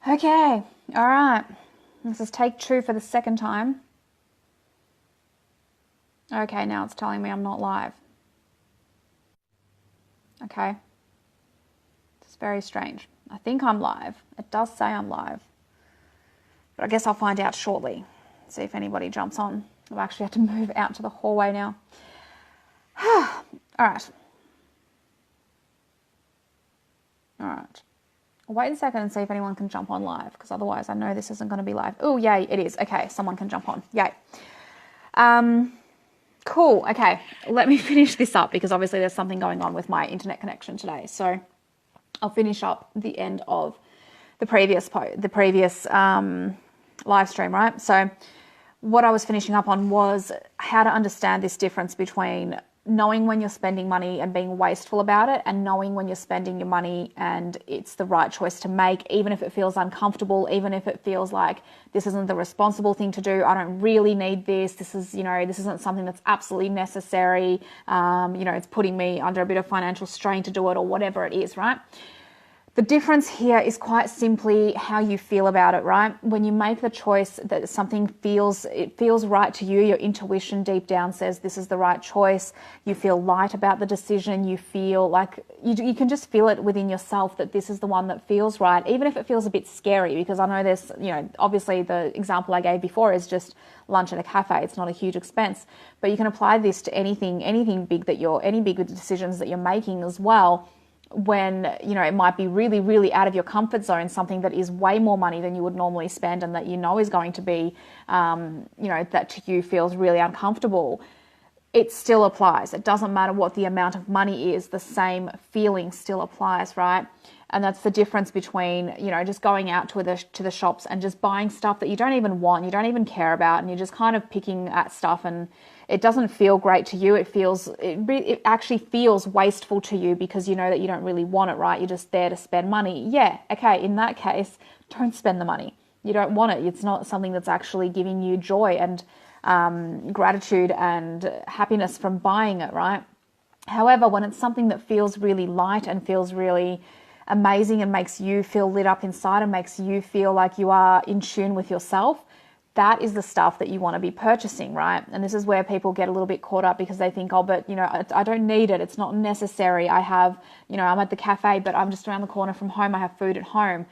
Okay, all right. This is take 2 for the second time. Okay, now it's telling me I'm not live. Okay. It's very strange. I think I'm live. It does say I'm live. But I guess I'll find out shortly. See if anybody jumps on. I've actually had to move out to the hallway now. All right. All right. I'll wait a second and see if anyone can jump on live, because otherwise I know this isn't going to be live. Oh, yay, it is. Okay, someone can jump on. Yay. Cool. Okay, let me finish this up, because obviously there's something going on with my internet connection today. So I'll finish up the end of the previous live stream, right? So what I was finishing up on was how to understand this difference between knowing when you're spending money and being wasteful about it, and knowing when you're spending your money and it's the right choice to make, even if it feels uncomfortable, even if it feels like this isn't the responsible thing to do. I don't really need this. This is, this isn't something that's absolutely necessary. It's putting me under a bit of financial strain to do it, or whatever it is, right? The difference here is quite simply how you feel about it, right? When you make the choice that something feels right to you, your intuition deep down says this is the right choice. You feel light about the decision. You feel like you can just feel it within yourself that this is the one that feels right, even if it feels a bit scary, because I know there's, obviously the example I gave before is just lunch at a cafe. It's not a huge expense, but you can apply this to anything big any big decisions that you're making as well. When, it might be really, really out of your comfort zone, something that is way more money than you would normally spend, and that is going to be, that to you feels really uncomfortable. It still applies. It doesn't matter what the amount of money is, the same feeling still applies, right? And that's the difference between, just going out to the shops and just buying stuff that you don't even want, you don't even care about, and you're just kind of picking at stuff, and it doesn't feel great to you. It actually feels wasteful to you, because you know that you don't really want it, right? You're just there to spend money. Yeah, okay, in that case, don't spend the money. You don't want it. It's not something that's actually giving you joy and gratitude and happiness from buying it, right? However, when it's something that feels really light and feels really amazing and makes you feel lit up inside and makes you feel like you are in tune with yourself, that is the stuff that you want to be purchasing, right? And this is where people get a little bit caught up, because they think, oh, but, I don't need it. It's not necessary. I have, I'm at the cafe, but I'm just around the corner from home. I have food at home.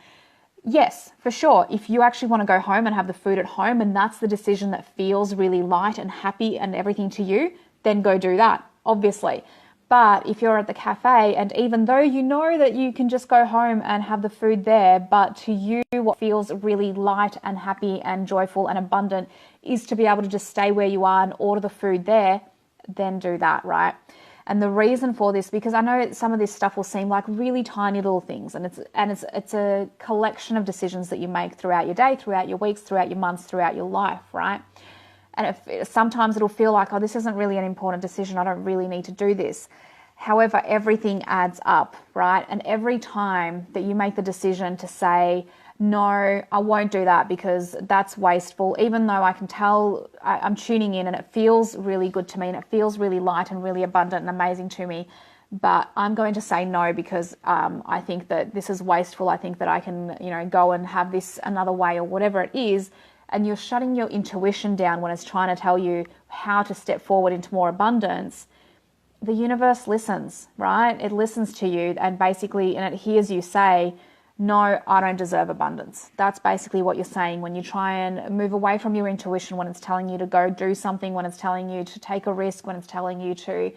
Yes, for sure. If you actually want to go home and have the food at home, and that's the decision that feels really light and happy and everything to you, then go do that, obviously. But if you're at the cafe, and even though you know that you can just go home and have the food there, but to you what feels really light and happy and joyful and abundant is to be able to just stay where you are and order the food there, then do that, right? And the reason for this, because I know some of this stuff will seem like really tiny little things, and it's a collection of decisions that you make throughout your day, throughout your weeks, throughout your months, throughout your life, right? And sometimes it'll feel like, oh, this isn't really an important decision. I don't really need to do this. However, everything adds up, right? And every time that you make the decision to say, no, I won't do that because that's wasteful, even though I can tell I'm tuning in and it feels really good to me and it feels really light and really abundant and amazing to me, but I'm going to say no because I think that this is wasteful. I think that I can, go and have this another way, or whatever it is. And you're shutting your intuition down when it's trying to tell you how to step forward into more abundance. The universe listens, right? It listens to you, and it hears you say, no, I don't deserve abundance. That's basically what you're saying when you try and move away from your intuition, when it's telling you to go do something, when it's telling you to take a risk, when it's telling you to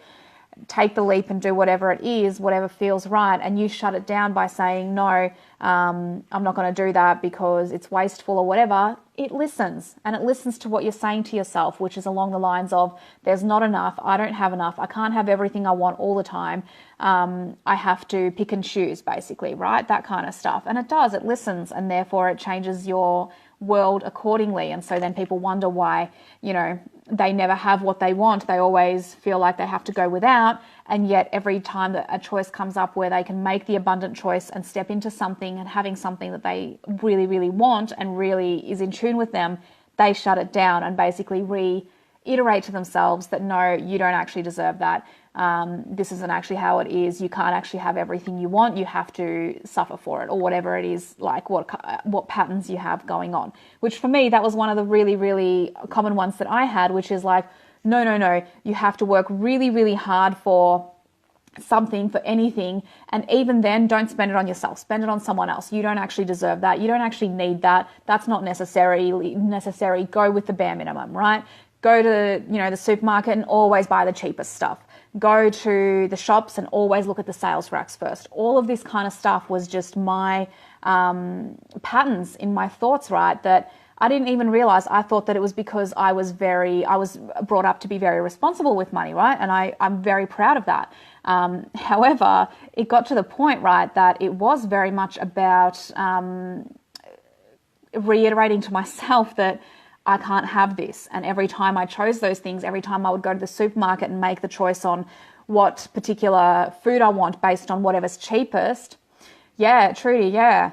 take the leap and do whatever it is, whatever feels right, and you shut it down by saying, no, I'm not going to do that because it's wasteful or whatever. It listens, and it listens to what you're saying to yourself, which is along the lines of, there's not enough, I don't have enough, I can't have everything I want all the time, I have to pick and choose, basically, right? That kind of stuff. And it does, it listens, and therefore it changes your world accordingly. And so then people wonder why, they never have what they want. They always feel like they have to go without. And yet every time that a choice comes up where they can make the abundant choice and step into something and having something that they really, really want and really is in tune with them, they shut it down and basically iterate to themselves that no, you don't actually deserve that. This isn't actually how it is. You can't actually have everything you want. You have to suffer for it, or whatever it is, like what patterns you have going on. Which for me, that was one of the really, really common ones that I had, which is like, no, you have to work really, really hard for something, for anything, and even then don't spend it on yourself, spend it on someone else. You don't actually deserve that. You don't actually need that. That's not necessary. Go with the bare minimum, right? Go to, the supermarket and always buy the cheapest stuff. Go to the shops and always look at the sales racks first. All of this kind of stuff was just my patterns in my thoughts, right? That I didn't even realize. I thought that it was because I was brought up to be very responsible with money, right? And I'm very proud of that. However, it got to the point, right, that it was very much about reiterating to myself that I can't have this. And every time I chose those things, every time I would go to the supermarket and make the choice on what particular food I want based on whatever's cheapest. Yeah, Trudy, yeah.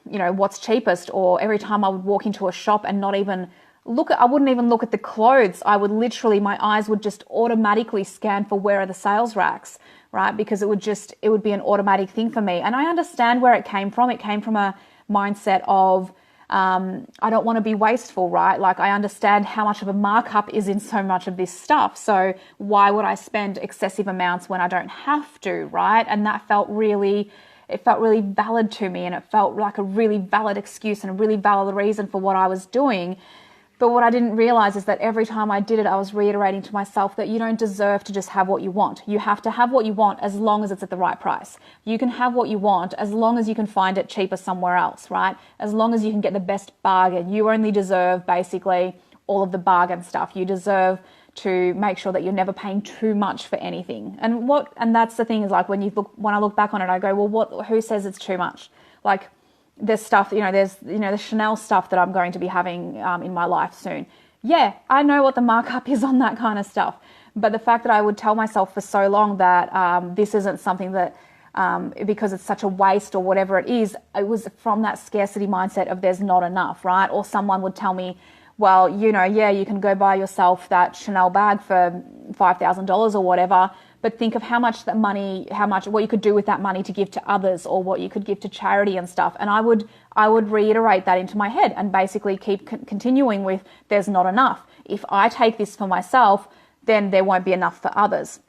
What's cheapest, or every time I would walk into a shop and not even I wouldn't even look at the clothes. I would literally, my eyes would just automatically scan for where are the sales racks, right? Because it would be an automatic thing for me. And I understand where it came from. It came from a mindset of, I don't want to be wasteful, right? Like, I understand how much of a markup is in so much of this stuff. So why would I spend excessive amounts when I don't have to, right? And that felt really valid to me, and it felt like a really valid excuse and a really valid reason for what I was doing. But what I didn't realize is that every time I did it, I was reiterating to myself that you don't deserve to just have what you want. You have to have what you want as long as it's at the right price. You can have what you want as long as you can find it cheaper somewhere else, right? As long as you can get the best bargain. You only deserve basically all of the bargain stuff. You deserve to make sure that you're never paying too much for anything. And that's the thing, is like, when I look back on it, I go, well, who says it's too much? Like, there's stuff, there's the Chanel stuff that I'm going to be having in my life soon. Yeah, I know what the markup is on that kind of stuff. But the fact that I would tell myself for so long that this isn't something that, because it's such a waste or whatever it was from that scarcity mindset of there's not enough, right? Or someone would tell me, well, you can go buy yourself that Chanel bag for $5,000 or whatever, but think of what you could do with that money to give to others, or what you could give to charity and stuff. And I would reiterate that into my head and basically keep continuing with, there's not enough. If I take this for myself, then there won't be enough for others.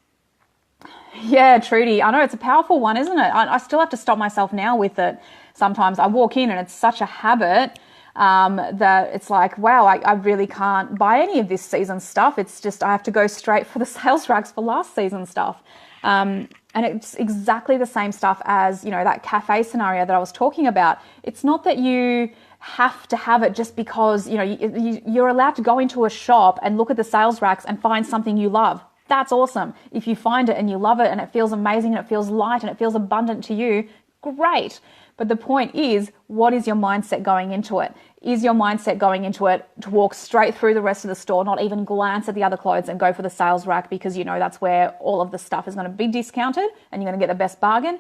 Yeah, Trudy, I know it's a powerful one, isn't it? I still have to stop myself now with it. Sometimes I walk in and it's such a habit that it's like, wow, I really can't buy any of this season's stuff. It's just, I have to go straight for the sales racks for last season's stuff. And it's exactly the same stuff as, that cafe scenario that I was talking about. It's not that you have to have it just because, you're allowed to go into a shop and look at the sales racks and find something you love. That's awesome. If you find it and you love it and it feels amazing and it feels light and it feels abundant to you, great. But the point is, what is your mindset going into it? Is your mindset going into it to walk straight through the rest of the store, not even glance at the other clothes and go for the sales rack because that's where all of the stuff is going to be discounted and you're going to get the best bargain?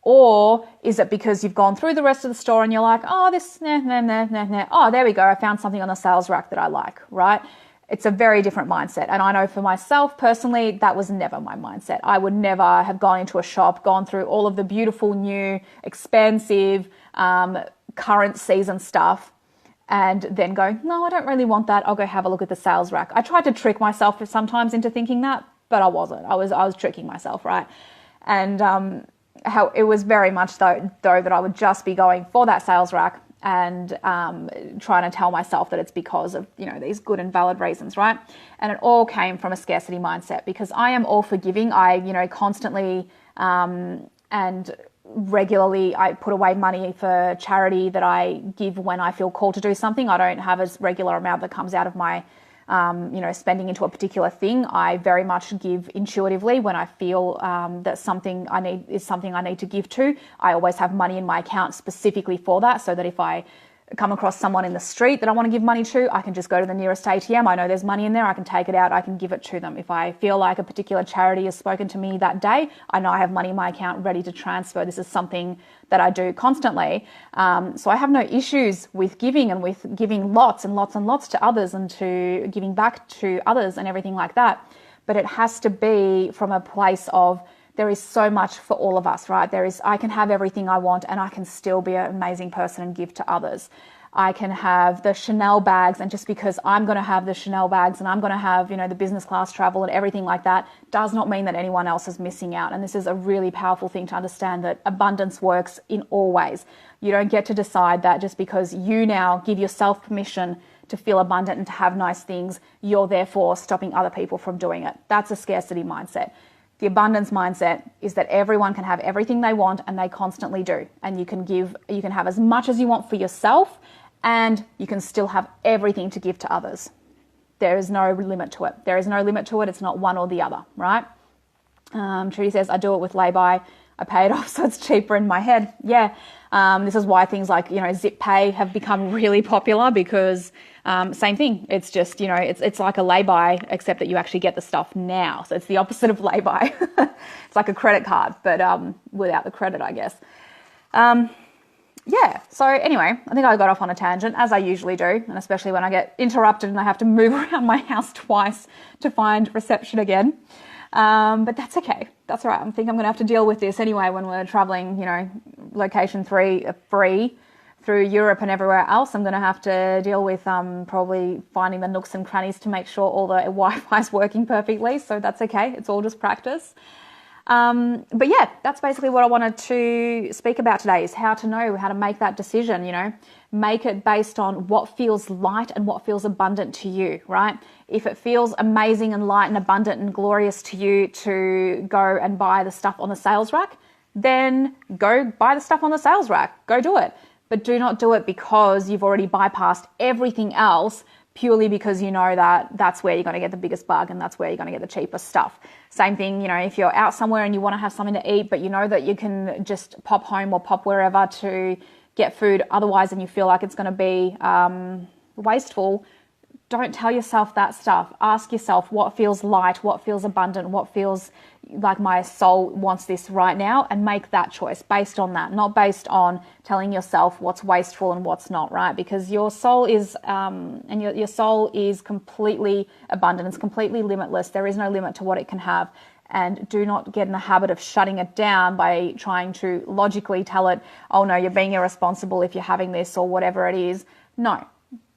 Or is it because you've gone through the rest of the store and you're like, oh, this, oh, there we go, I found something on the sales rack that I like, right? It's a very different mindset. And I know for myself personally, that was never my mindset. I would never have gone into a shop, gone through all of the beautiful, new, expensive, current season stuff and then go, no, I don't really want that. I'll go have a look at the sales rack. I tried to trick myself sometimes into thinking that, but I wasn't. I was tricking myself, right? And how it was very much though that I would just be going for that sales rack and trying to tell myself that it's because of these good and valid reasons, right? And it all came from a scarcity mindset, because I am all forgiving. I constantly and regularly I put away money for charity that I give when I feel called to do something. I don't have a regular amount that comes out of my spending into a particular thing. I very much give intuitively when I feel that something I need to give to. I always have money in my account specifically for that, so that if I come across someone in the street that I want to give money to, I can just go to the nearest ATM. I know there's money in there. I can take it out. I can give it to them. If I feel like a particular charity has spoken to me that day, I know I have money in my account ready to transfer. This is something that I do constantly. So I have no issues with giving and with giving lots and lots and lots to others and to giving back to others and everything like that. But it has to be from a place of, there is so much for all of us, right? I can have everything I want and I can still be an amazing person and give to others. I can have the Chanel bags, and just because I'm going to have the Chanel bags and I'm going to have, the business class travel and everything like that, does not mean that anyone else is missing out. And this is a really powerful thing to understand, that abundance works in all ways. You don't get to decide that just because you now give yourself permission to feel abundant and to have nice things, you're therefore stopping other people from doing it. That's a scarcity mindset. The abundance mindset is that everyone can have everything they want, and they constantly do. And you can have as much as you want for yourself, and you can still have everything to give to others. There is no limit to it. There is no limit to it. It's not one or the other, right? Trudy says, I do it with lay-by. I pay it off so it's cheaper in my head. Yeah. This is why things like, Zip Pay have become really popular, because same thing. It's just, it's like a lay-by, except that you actually get the stuff now. So it's the opposite of lay-by. It's like a credit card, but without the credit, I guess. Yeah. So anyway, I think I got off on a tangent, as I usually do, and especially when I get interrupted and I have to move around my house twice to find reception again. But that's okay. That's all right. I think I'm going to have to deal with this anyway when we're traveling, location free through Europe and everywhere else. I'm going to have to deal with probably finding the nooks and crannies to make sure all the Wi-Fi is working perfectly. So that's okay. It's all just practice. But yeah, that's basically what I wanted to speak about today, is how to know how to make that decision, make it based on what feels light and what feels abundant to you, right? If it feels amazing and light and abundant and glorious to you to go and buy the stuff on the sales rack, then go buy the stuff on the sales rack, go do it. But do not do it because you've already bypassed everything else, purely because you know that that's where you're going to get the biggest bug and that's where you're going to get the cheapest stuff. Same thing, if you're out somewhere and you want to have something to eat, but you know that you can just pop home or pop wherever to get food otherwise, and you feel like it's going to be wasteful, don't tell yourself that stuff. Ask yourself what feels light, what feels abundant, what feels like my soul wants this right now, and make that choice based on that, not based on telling yourself what's wasteful and what's not, right? Because your soul is, and your soul is completely abundant. It's completely limitless. There is no limit to what it can have. And do not get in the habit of shutting it down by trying to logically tell it, oh no, you're being irresponsible if you're having this or whatever it is. No.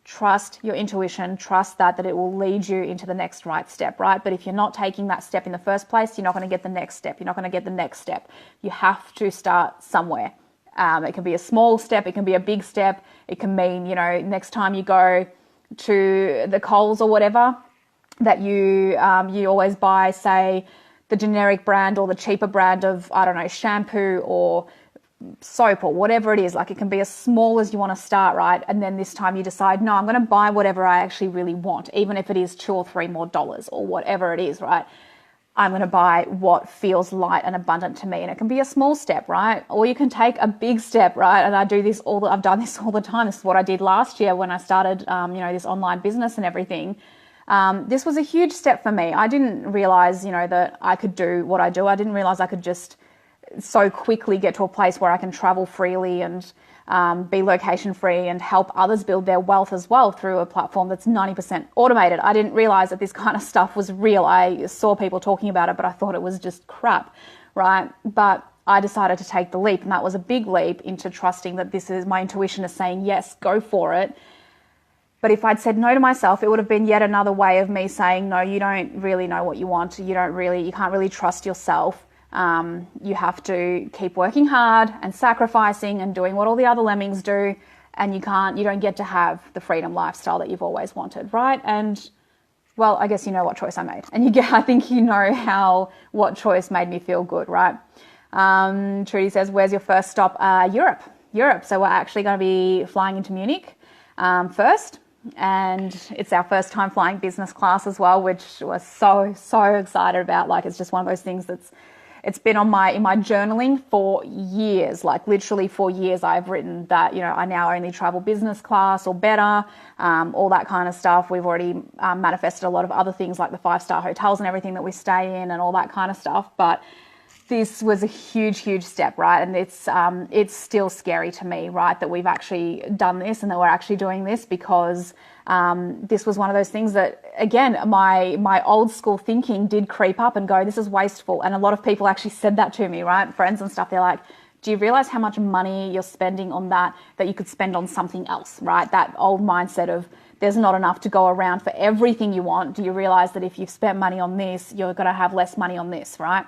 Trust your intuition, trust that it will lead you into the next right step, right? But if you're not taking that step in the first place, you're not going to get the next step. You're not going to get the next step. You have to start somewhere. It can be a small step. It can be a big step. It can mean, next time you go to the Coles or whatever, that you always buy, say, the generic brand or the cheaper brand of, I don't know, shampoo or soap or whatever it is. Like, it can be as small as you want to start, right? And then this time you decide, no, I'm going to buy whatever I actually really want, even if it is $2 or $3 more or whatever it is, right? I'm going to buy what feels light and abundant to me. And it can be a small step, right? Or you can take a big step, right? And I've done this all the time. This is what I did last year when I started, this online business and everything. This was a huge step for me. I didn't realize, that I could do what I do. I didn't realize I could just so quickly get to a place where I can travel freely and be location free and help others build their wealth as well through a platform that's 90% automated. I didn't realize that this kind of stuff was real. I saw people talking about it, but I thought it was just crap, right? But I decided to take the leap, and that was a big leap into trusting that this is my intuition is saying, yes, go for it. But if I'd said no to myself, it would have been yet another way of me saying, no, you don't really know what you want. You can't really trust yourself. You have to keep working hard and sacrificing and doing what all the other lemmings do, and you don't get to have the freedom lifestyle that you've always wanted, right? And well, I guess you know what choice I made, and I think you know what choice made me feel good, right? Trudy says, "Where's your first stop?" Europe. So we're actually going to be flying into Munich first. And it's our first time flying business class as well, which we're so excited about. Like, it's just one of those things It's been on in my journaling for years, like literally for years. I've written that, I now only travel business class or better, all that kind of stuff. We've already manifested a lot of other things like the 5-star hotels and everything that we stay in and all that kind of stuff. But this was a huge, huge step, right? And it's still scary to me, right, that we've actually done this and that we're actually doing this, because this was one of those things that, again, my old school thinking did creep up and go, this is wasteful. And a lot of people actually said that to me, right? Friends and stuff. They're like, do you realize how much money you're spending on that you could spend on something else, right? That old mindset of there's not enough to go around for everything you want. Do you realize that if you've spent money on this, you're going to have less money on this, right?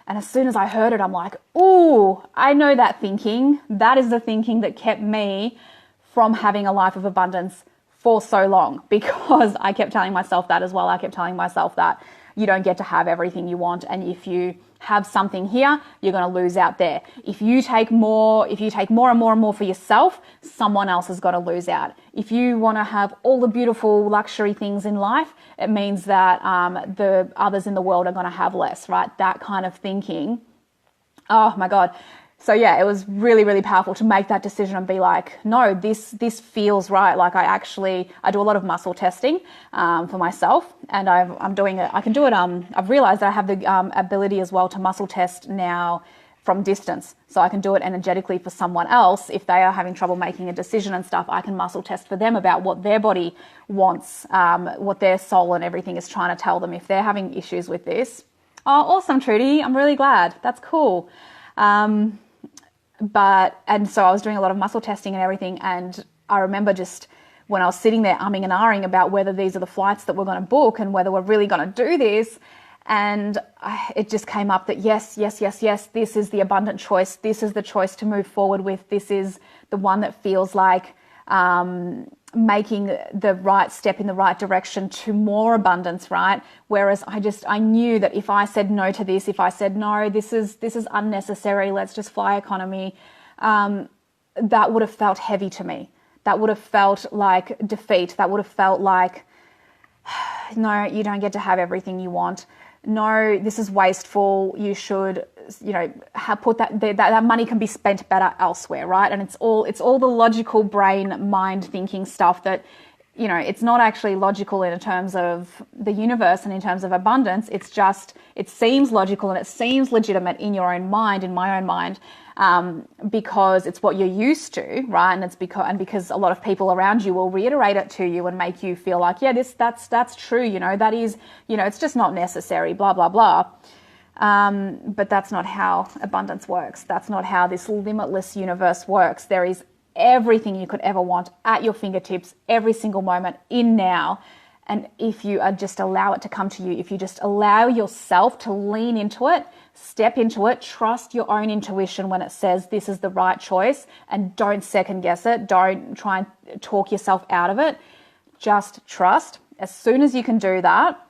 And as soon as I heard it, I'm like, ooh, I know that thinking. That is the thinking that kept me from having a life of abundance for so long, because I kept telling myself that as well. I kept telling myself that you don't get to have everything you want. And if you have something here, you're going to lose out there. If you take more and more and more for yourself, someone else is going to lose out. If you want to have all the beautiful luxury things in life, it means that the others in the world are going to have less, right? That kind of thinking. Oh my God. So yeah, it was really, really powerful to make that decision and be like, no, this feels right. Like I do a lot of muscle testing for myself, and I'm doing it. I can do it. I've realized that I have the ability as well to muscle test now from distance. So I can do it energetically for someone else. If they are having trouble making a decision and stuff, I can muscle test for them about what their body wants, what their soul and everything is trying to tell them if they're having issues with this. Oh, awesome, Trudy. I'm really glad. That's cool. And so I was doing a lot of muscle testing and everything. And I remember just when I was sitting there umming and ahhing about whether these are the flights that we're going to book and whether we're really going to do this. And it just came up that yes, this is the abundant choice. This is the choice to move forward with. This is the one that feels like making the right step in the right direction to more abundance, right? Whereas I knew that if I said no to this, if I said no, this is unnecessary, let's just fly economy, that would have felt heavy to me. That would have felt like defeat. That would have felt like, no, you don't get to have everything you want. No, this is wasteful. You should, put that money can be spent better elsewhere, right? And it's all the logical brain mind thinking stuff that, it's not actually logical in terms of the universe and in terms of abundance. It's just, it seems logical and it seems legitimate in your own mind, in my own mind, because it's what you're used to, right? And because a lot of people around you will reiterate it to you and make you feel like, yeah, that's true, that is, it's just not necessary, blah, blah, blah. But that's not how abundance works. That's not how this limitless universe works. There is everything you could ever want at your fingertips every single moment in now. And if you just allow it to come to you, if you just allow yourself to lean into it, step into it, trust your own intuition when it says this is the right choice, and don't second guess it. Don't try and talk yourself out of it. Just trust. As soon as you can do that,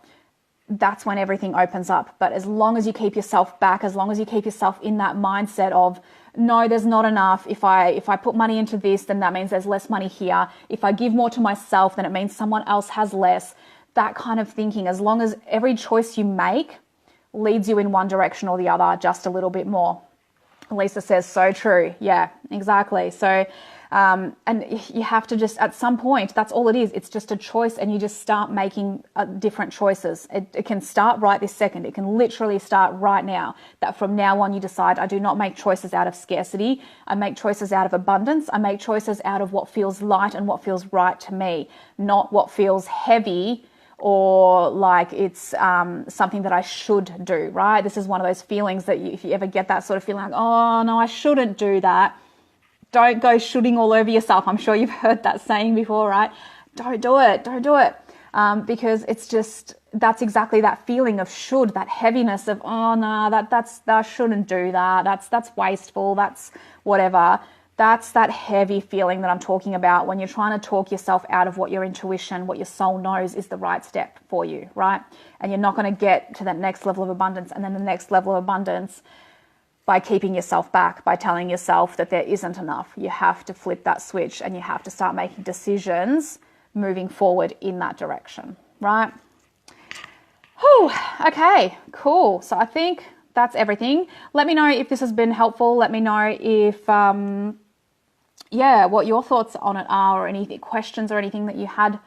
that's when everything opens up. But as long as you keep yourself back, as long as you keep yourself in that mindset of, no, there's not enough. If I put money into this, then that means there's less money here. If I give more to myself, then it means someone else has less. That kind of thinking, as long as every choice you make leads you in one direction or the other just a little bit more. Lisa says, so true. Yeah, exactly. So, and you have to just, at some point, that's all it is. It's just a choice, and you just start making different choices. It can start right this second. It can literally start right now. That from now on you decide, I do not make choices out of scarcity. I make choices out of abundance. I make choices out of what feels light and what feels right to me, not what feels heavy or like it's something that I should do, right? This is one of those feelings that if you ever get that sort of feeling like, oh, no, I shouldn't do that. Don't go shooting all over yourself. I'm sure you've heard that saying before, right? Don't do it. Don't do it. Because it's just, that's exactly that feeling of should, that heaviness of, oh, no, I shouldn't do that. That's wasteful. That's whatever. That's that heavy feeling that I'm talking about when you're trying to talk yourself out of what your intuition, what your soul knows is the right step for you, right? And you're not going to get to that next level of abundance and then the next level of abundance by keeping yourself back, by telling yourself that there isn't enough. You have to flip that switch and you have to start making decisions moving forward in that direction, right? Whew, okay, cool. So I think that's everything. Let me know if this has been helpful. Let me know if, what your thoughts on it are, or any questions or anything that you had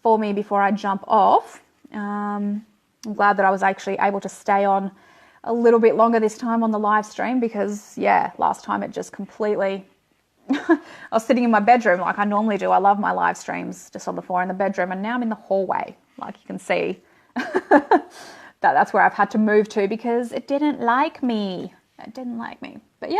for me before I jump off. I'm glad that I was actually able to stay on a little bit longer this time on the live stream, because last time it just completely, I was sitting in my bedroom like I normally do. I love my live streams just on the floor in the bedroom, and now I'm in the hallway, like you can see. That's where I've had to move to because it didn't like me. But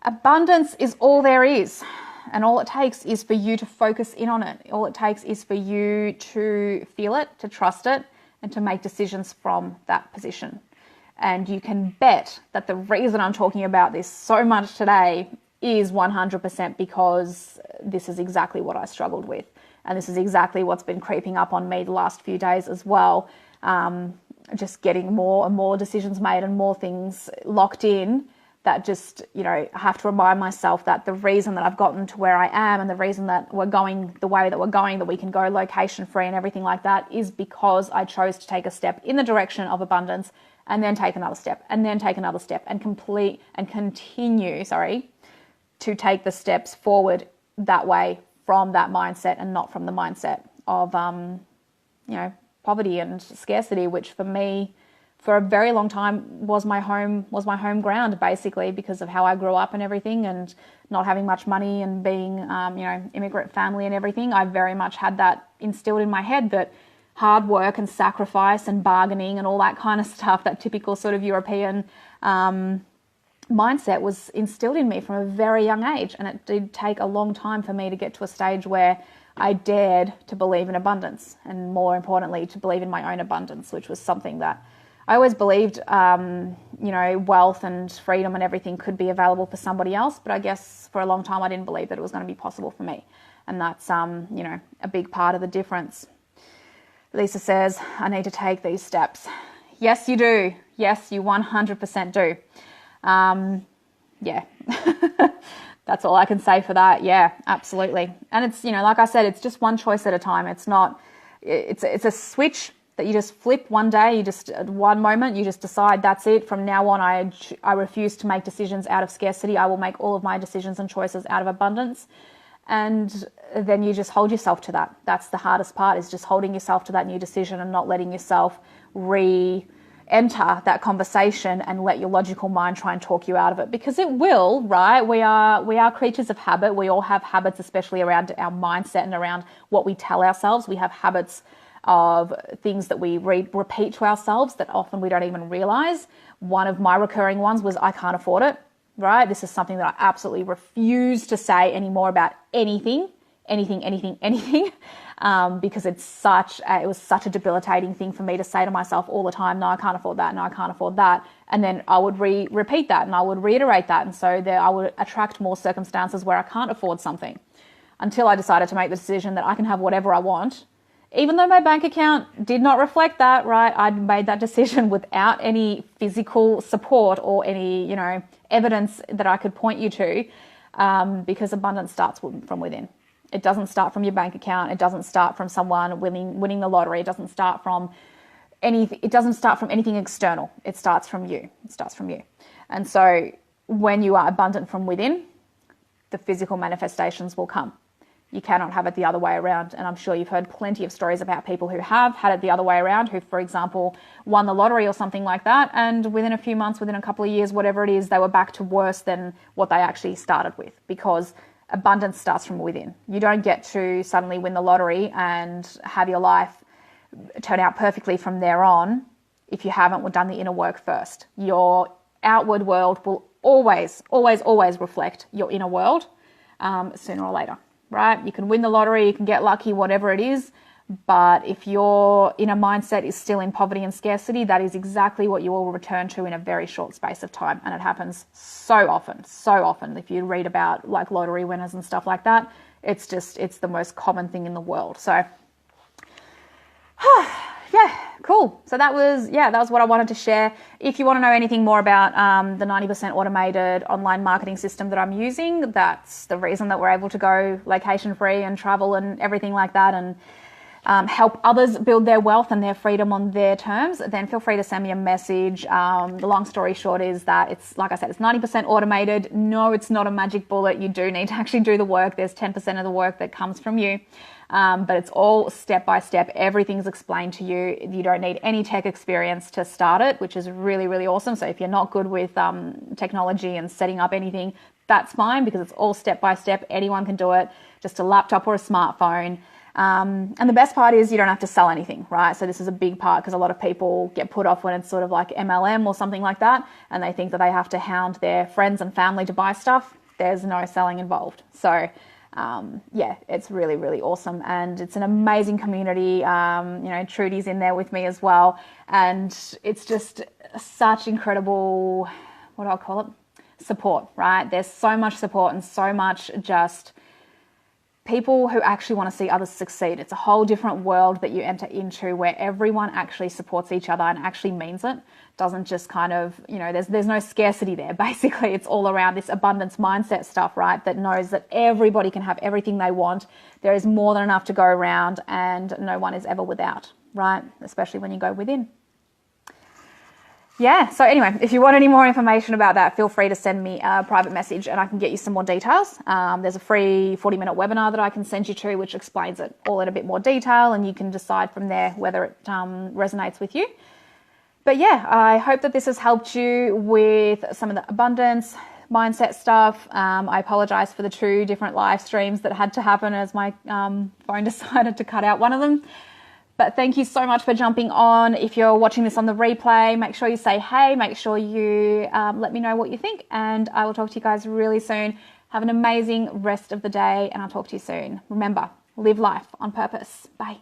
abundance is all there is. And all it takes is for you to focus in on it. All it takes is for you to feel it, to trust it, and to make decisions from that position. And you can bet that the reason I'm talking about this so much today is 100% because this is exactly what I struggled with. And this is exactly what's been creeping up on me the last few days as well. Just getting more and more decisions made and more things locked in, that just, I have to remind myself that the reason that I've gotten to where I am, and the reason that we're going the way that we're going, that we can go location free and everything like that, is because I chose to take a step in the direction of abundance, and then take another step, and then take another step, and continue to take the steps forward that way, from that mindset, and not from the mindset of, poverty and scarcity, which for me, for a very long time, was my home ground, basically, because of how I grew up and everything, and not having much money, and being, immigrant family and everything. I very much had that instilled in my head, that hard work and sacrifice and bargaining and all that kind of stuff, that typical sort of European mindset, was instilled in me from a very young age. And it did take a long time for me to get to a stage where I dared to believe in abundance, and more importantly, to believe in my own abundance, which was something that I always believed, wealth and freedom and everything could be available for somebody else. But I guess for a long time, I didn't believe that it was going to be possible for me. And that's, a big part of the difference. Lisa says, I need to take these steps. Yes, you do. Yes, you 100% do. That's all I can say for that. Yeah, absolutely. And it's, like I said, it's just one choice at a time. It's a switch that you just flip one day, one moment, you just decide that's it. From now on, I refuse to make decisions out of scarcity. I will make all of my decisions and choices out of abundance. And then you just hold yourself to that. That's the hardest part, is just holding yourself to that new decision and not letting yourself re-enter that conversation and let your logical mind try and talk you out of it, because it will, right? We are creatures of habit. We all have habits, especially around our mindset and around what we tell ourselves. We have habits of things that we repeat to ourselves that often we don't even realize. One of my recurring ones was, I can't afford it, right? This is something that I absolutely refuse to say anymore about anything, because it was such a debilitating thing for me to say to myself all the time. No, I can't afford that. No, I can't afford that. And then I would repeat that, and I would reiterate that. And so I would attract more circumstances where I can't afford something, until I decided to make the decision that I can have whatever I want. Even though my bank account did not reflect that, right? I'd made that decision without any physical support or any, evidence that I could point you to, because abundance starts from within. It doesn't start from your bank account. It doesn't start from someone winning the lottery. It doesn't start from anything. It doesn't start from anything external. It starts from you. And so when you are abundant from within, the physical manifestations will come. You cannot have it the other way around. And I'm sure you've heard plenty of stories about people who have had it the other way around, who, for example, won the lottery or something like that, and within a few months, within a couple of years, whatever it is, they were back to worse than what they actually started with, because abundance starts from within. You don't get to suddenly win the lottery and have your life turn out perfectly from there on if you haven't done the inner work first. Your outward world will always reflect your inner world, sooner or later. Right? You can win the lottery, you can get lucky, whatever it is. But if your inner mindset is still in poverty and scarcity, that is exactly what you will return to in a very short space of time. And it happens so often. If you read about like lottery winners and stuff like that, it's the most common thing in the world. So, yeah, cool. So that was what I wanted to share. If you want to know anything more about the 90% automated online marketing system that I'm using, that's the reason that we're able to go location free and travel and everything like that, and help others build their wealth and their freedom on their terms, then feel free to send me a message. The long story short is that it's, like I said, it's 90% automated. No, it's not a magic bullet. You do need to actually do the work. There's 10% of the work that comes from you. But it's all step by step. Everything's explained to you. You don't need any tech experience to start it, which is really, really awesome. So if you're not good with technology and setting up anything, that's fine, because it's all step by step. Anyone can do it, just a laptop or a smartphone. And the best part is you don't have to sell anything, right? So this is a big part, because a lot of people get put off when it's sort of like MLM or something like that, and they think that they have to hound their friends and family to buy stuff. There's no selling involved. So yeah, it's really, really awesome. And it's an amazing community. Trudy's in there with me as well. And it's just such incredible, what do I call it? Support, right? There's so much support and so much just people who actually want to see others succeed. It's a whole different world that you enter into, where everyone actually supports each other and actually means it. Doesn't just kind of, there's no scarcity there. Basically, it's all around this abundance mindset stuff, right? That knows that everybody can have everything they want. There is more than enough to go around, and no one is ever without, right? Especially when you go within. Yeah, so anyway, if you want any more information about that, feel free to send me a private message and I can get you some more details. There's a free 40-minute webinar that I can send you to, which explains it all in a bit more detail, and you can decide from there whether it resonates with you. But yeah, I hope that this has helped you with some of the abundance mindset stuff. I apologize for the 2 different live streams that had to happen, as my phone decided to cut out one of them. But thank you so much for jumping on. If you're watching this on the replay, make sure you say hey, make sure you let me know what you think, and I will talk to you guys really soon. Have an amazing rest of the day, and I'll talk to you soon. Remember, live life on purpose. Bye.